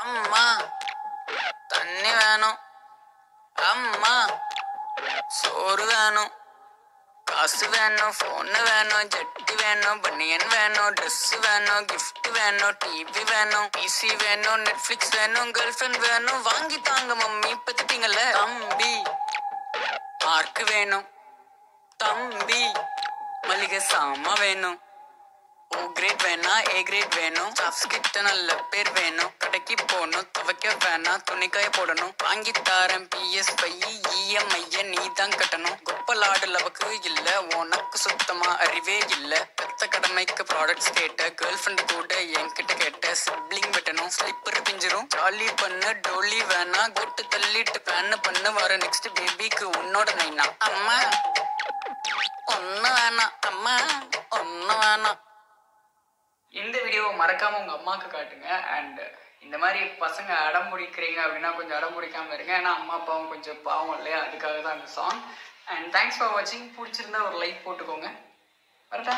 அம்மா தண்ணி வேணும், அம்மா சோறு வேணும், காசு வேணும், ஃபோனு வேணும், ஜட்டி வேணும், பனியன் வேணும், ட்ரெஸ் வேணும், கிஃப்ட் வேணும், டிவி வேணும், பிசி வேணும், நெட்ஃபிளிக்ஸ் வேணும், கேர்ள் ஃப்ரெண்ட் வேணும், வாங்கி தாங்க மம்மி பத்திட்டீங்கல்ல. தம்பி மார்க் வேணும், தம்பி மளிகை சாமா வேணும், ஓ கிரேட் வேணா ஏ கிரேட் வேணும், ஸ்டாஃப்ஸ் கிட்ட நல்ல பேர் வேணும், கடைக்கு போகணும், துவைக்க வேணாம், துணிக்காய போடணும், வாங்கி தாரேன் பிஎஸ் பையி இஎம்ஐ நீ தான் கட்டணும், குப்பலாடு லவக்கு இல்ல உனக்கு சுத்தமா அறிவே இல்ல, பெத்த கடமைக்கு ப்ராடக்ட்ஸ் கேட்ட கேர்ள் ஃப்ரெண்ட் கூட என்கிட்ட கேட்ட சிப்ளிங் வெட்டணும், ஸ்லிப்பர் பிஞ்சிரும், ஜாலி பண்ணு டோலி வேணா, கொட்டு தள்ளிட்டு பேன் பண்ணு, வர நெக்ஸ்ட் பேபிக்கு உன்னோட நைனா. அம்மா ஒன்னு வேணாம், அம்மா ஒன்னு வேணாம். இந்த வீடியோவை மறக்காம உங்க அம்மாவுக்கு காட்டுங்க. அண்ட் இந்த மாதிரி பசங்க அடம் பிடிக்கிறீங்க அப்படின்னா கொஞ்சம் அடம் பிடிக்காம இருங்க. ஏன்னா அம்மா அப்பாவும் கொஞ்சம் பாவம் இல்லையா, அதுக்காக தான் அந்த சாங். அண்ட் தேங்க்ஸ் ஃபார் வாட்சிங். பிடிச்சிருந்தா ஒரு லைக் போட்டுக்கோங்க. வரட்டா.